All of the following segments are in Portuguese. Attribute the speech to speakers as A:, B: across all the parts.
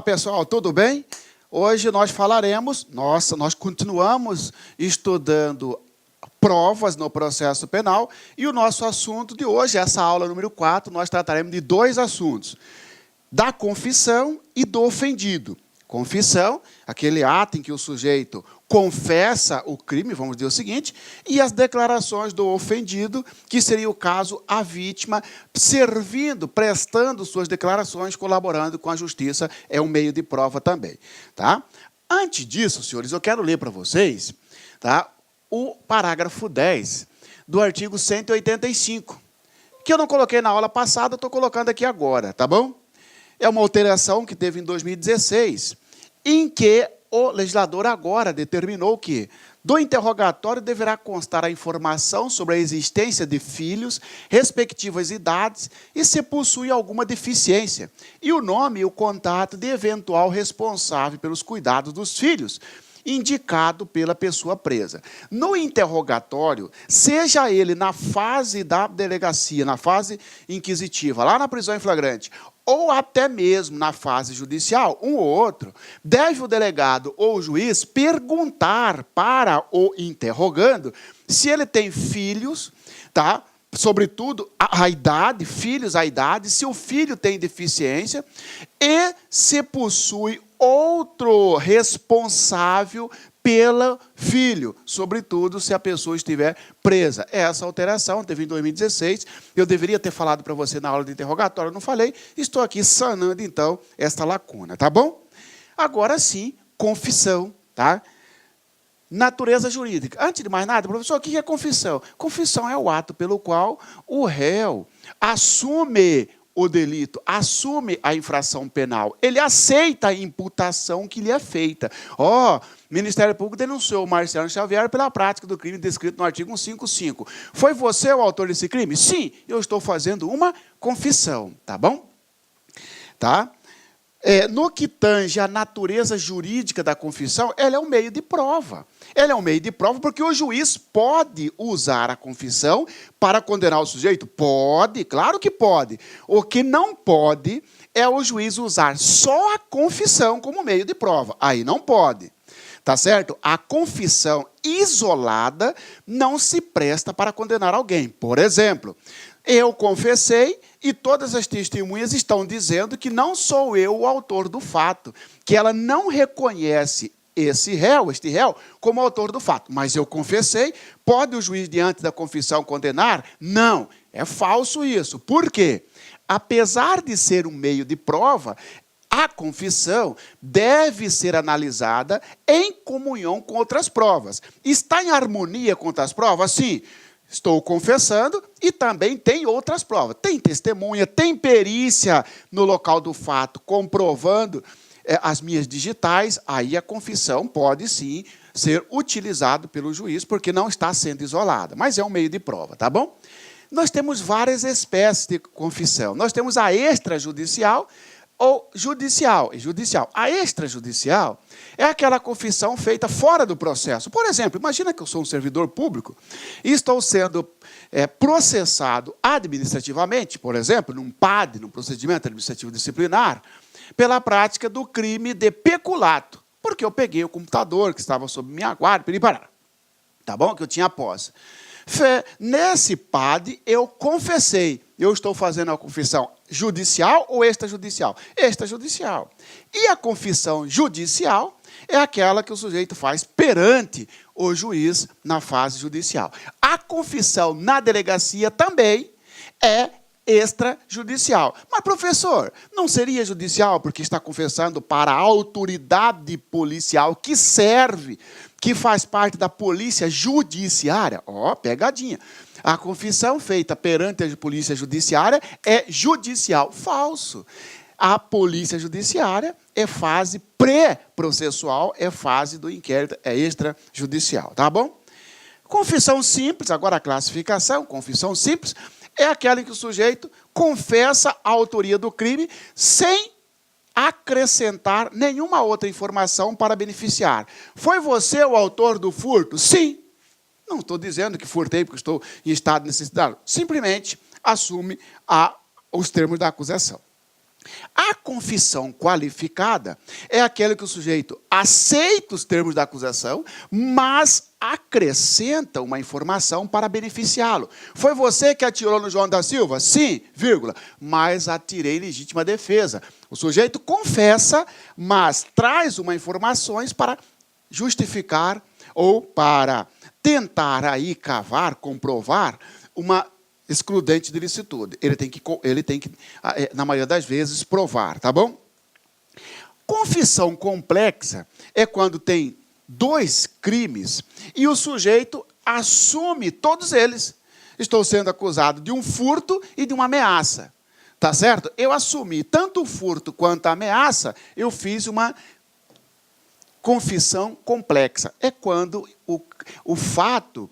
A: Pessoal, tudo bem? Hoje nós falaremos, nós continuamos estudando provas no processo penal e o nosso assunto de hoje, essa aula número 4, nós trataremos de dois assuntos, da confissão e do ofendido. Confissão, aquele ato em que o sujeito confessa o crime, vamos dizer o seguinte, e as declarações do ofendido, que seria o caso a vítima, servindo, prestando suas declarações, colaborando com a justiça, é um meio de prova também. Tá? Antes disso, senhores, eu quero ler para vocês, tá, o parágrafo 10 do artigo 185, que eu não coloquei na aula passada, eu estou colocando aqui agora, tá bom? É uma alteração que teve em 2016, em que o legislador agora determinou que do interrogatório deverá constar a informação sobre a existência de filhos, respectivas idades e se possui alguma deficiência, e o nome e o contato de eventual responsável pelos cuidados dos filhos, indicado pela pessoa presa. No interrogatório, seja ele na fase da delegacia, na fase inquisitiva, lá na prisão em flagrante, ou até mesmo na fase judicial, um ou outro, deve o delegado ou o juiz perguntar para o interrogando se ele tem filhos, tá? Sobretudo a idade, filhos, a idade, se o filho tem deficiência e se possui outro responsável pelo filho, sobretudo se a pessoa estiver presa. Essa alteração teve em 2016, eu deveria ter falado para você na aula de interrogatório, não falei, estou aqui sanando, então, esta lacuna, tá bom? Agora sim, confissão, tá? Natureza jurídica. Antes de mais nada, professor, o que é confissão? Confissão é o ato pelo qual o réu assume o delito, assume a infração penal. Ele aceita a imputação que lhe é feita. O Ministério Público denunciou o Marciano Xavier pela prática do crime descrito no artigo 155. Foi você o autor desse crime? Sim, eu estou fazendo uma confissão, tá bom? Tá? No que tange a natureza jurídica da confissão, ela é um meio de prova. Ela é um meio de prova porque o juiz pode usar a confissão para condenar o sujeito? Pode, claro que pode. O que não pode é o juiz usar só a confissão como meio de prova. Aí não pode. Tá certo? A confissão isolada não se presta para condenar alguém. Por exemplo, eu confessei e todas as testemunhas estão dizendo que não sou eu o autor do fato, que ela não reconhece este réu, como autor do fato. Mas eu confessei, pode o juiz, diante da confissão, condenar? Não, é falso isso. Por quê? Apesar de ser um meio de prova, a confissão deve ser analisada em comunhão com outras provas. Está em harmonia com outras provas? Sim. Estou confessando e também tem outras provas. Tem testemunha, tem perícia no local do fato, comprovando as minhas digitais, aí a confissão pode sim ser utilizada pelo juiz, porque não está sendo isolada, mas é um meio de prova, tá bom? Nós temos várias espécies de confissão. Nós temos a extrajudicial ou judicial e judicial. A extrajudicial é aquela confissão feita fora do processo. Por exemplo, imagina que eu sou um servidor público e estou sendo processado administrativamente, por exemplo, num PAD, num procedimento administrativo disciplinar, pela prática do crime de peculato, porque eu peguei o computador que estava sob minha guarda, tá bom? Que eu tinha posse. Nesse PAD, eu confessei. Eu estou fazendo a confissão judicial ou extrajudicial? Extrajudicial. E a confissão judicial é aquela que o sujeito faz perante o juiz na fase judicial. A confissão na delegacia também é extrajudicial. Mas, professor, não seria judicial porque está confessando para a autoridade policial que serve, que faz parte da polícia judiciária? Ó, pegadinha. A confissão feita perante a polícia judiciária é judicial. Falso. A polícia judiciária é fase pré-processual, é fase do inquérito, é extrajudicial. Tá bom? Confissão simples, agora a classificação, confissão simples, é aquela em que o sujeito confessa a autoria do crime sem acrescentar nenhuma outra informação para beneficiar. Foi você o autor do furto? Sim. Não estou dizendo que furtei porque estou em estado de necessidade. Simplesmente assume os termos da acusação. A confissão qualificada é aquela que o sujeito aceita os termos da acusação, mas acrescenta uma informação para beneficiá-lo. Foi você que atirou no João da Silva? Sim, vírgula, mas atirei em legítima defesa. O sujeito confessa, mas traz uma informações para justificar ou para tentar aí cavar, comprovar uma excludente de licitude. Ele tem que, na maioria das vezes, provar, tá bom? Confissão complexa é quando tem 2 crimes e o sujeito assume todos eles. Estou sendo acusado de um furto e de uma ameaça, tá certo? Eu assumi tanto o furto quanto a ameaça, eu fiz uma confissão complexa. É quando o fato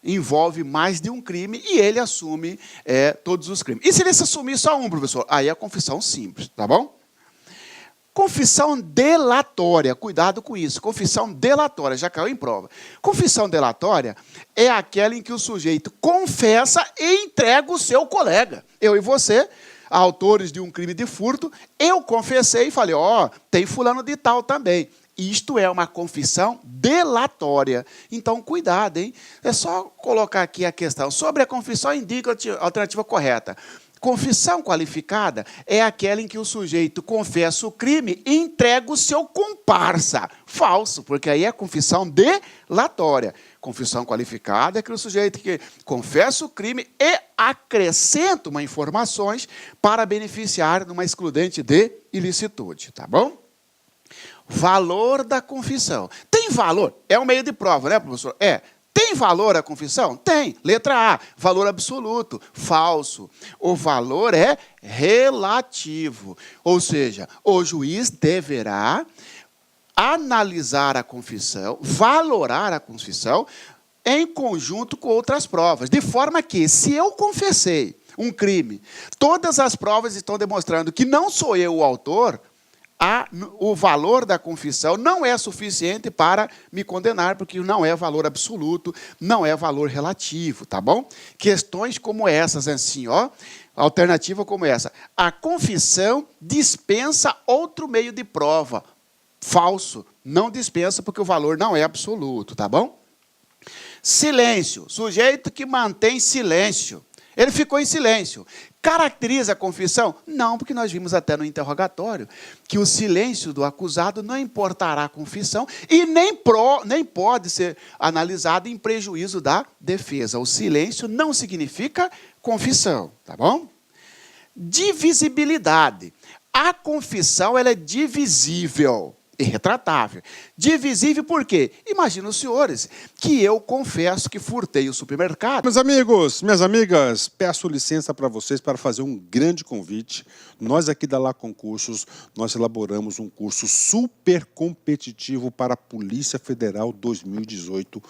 A: envolve mais de um crime e ele assume todos os crimes. E se ele assumir só um, professor? Aí é a confissão simples, tá bom? Confissão delatória, cuidado com isso. Confissão delatória, já caiu em prova. Confissão delatória é aquela em que o sujeito confessa e entrega o seu colega. Eu e você, autores de um crime de furto, eu confessei e falei, tem fulano de tal também. Isto é uma confissão delatória. Então, cuidado, hein? É só colocar aqui a questão. Sobre a confissão, indica a alternativa correta. Confissão qualificada é aquela em que o sujeito confessa o crime e entrega o seu comparsa. Falso, porque aí é confissão delatória. Confissão qualificada é aquele sujeito que confessa o crime e acrescenta uma informações para beneficiar de uma excludente de ilicitude. Tá bom? Valor da confissão. Tem valor? É um meio de prova, né, professor? Tem valor a confissão? Tem. Letra A, valor absoluto. Falso. O valor é relativo. Ou seja, o juiz deverá analisar a confissão, valorar a confissão em conjunto com outras provas. De forma que, se eu confessei um crime, todas as provas estão demonstrando que não sou eu o autor, o valor da confissão não é suficiente para me condenar, porque não é valor absoluto, não é valor relativo, tá bom? Questões como essas, assim, alternativa como essa. A confissão dispensa outro meio de prova. Falso. Não dispensa, porque o valor não é absoluto, tá bom? Silêncio. Sujeito que mantém silêncio. Ele ficou em silêncio. Caracteriza a confissão? Não, porque nós vimos até no interrogatório que o silêncio do acusado não importará a confissão e nem pode ser analisado em prejuízo da defesa. O silêncio não significa confissão, tá bom? Divisibilidade. A confissão ela é divisível e retratável. Divisível por quê? Imagina os senhores que eu confesso que furtei o supermercado.
B: Meus amigos, minhas amigas, peço licença para vocês para fazer um grande convite. Nós aqui da Lá Concursos, nós elaboramos um curso super competitivo para a Polícia Federal 2018,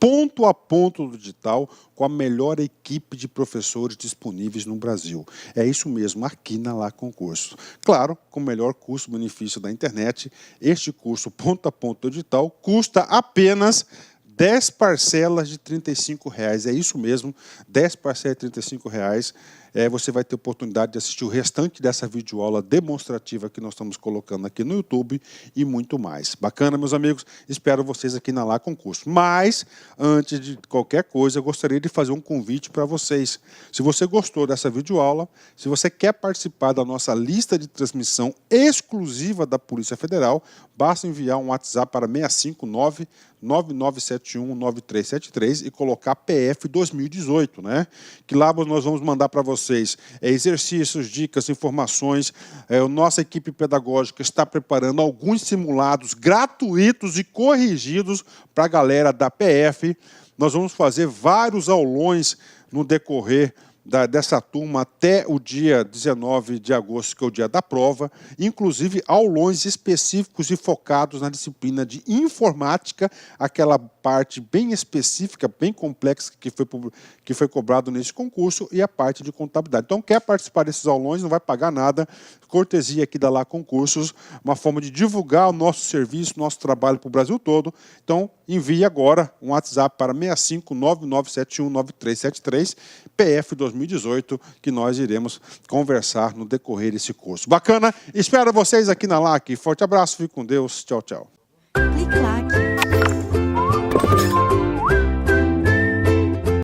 B: ponto a ponto do digital, com a melhor equipe de professores disponíveis no Brasil. É isso mesmo, aqui na Lá Concurso. Claro, com o melhor custo-benefício da internet, este curso ponto a ponto do digital custa apenas 10 parcelas de R$ 35,00. É isso mesmo, 10 parcelas de R$ 35,00. Você vai ter oportunidade de assistir o restante dessa videoaula demonstrativa que nós estamos colocando aqui no YouTube e muito mais. Bacana, meus amigos? Espero vocês aqui na Lá Concurso. Mas, antes de qualquer coisa, eu gostaria de fazer um convite para vocês. Se você gostou dessa videoaula, se você quer participar da nossa lista de transmissão exclusiva da Polícia Federal, basta enviar um WhatsApp para 659-9971-9373 e colocar PF 2018, né? Que lá nós vamos mandar para vocês exercícios, dicas, informações. Nossa equipe pedagógica está preparando alguns simulados gratuitos e corrigidos para a galera da PF. Nós vamos fazer vários aulões no decorrer dessa turma até o dia 19 de agosto, que é o dia da prova, inclusive aulões específicos e focados na disciplina de informática, aquela parte bem específica, bem complexa que foi cobrado nesse concurso, e a parte de contabilidade. Então, quer participar desses aulões, não vai pagar nada, cortesia aqui da Lá Concursos, uma forma de divulgar o nosso serviço, nosso trabalho para o Brasil todo. Então, envie agora um WhatsApp para 659-9971-9373, PF 2018, 2018, que nós iremos conversar no decorrer desse curso. Bacana? Espero vocês aqui na LAC. Forte abraço, fique com Deus. Tchau, tchau.
C: Clique LAC.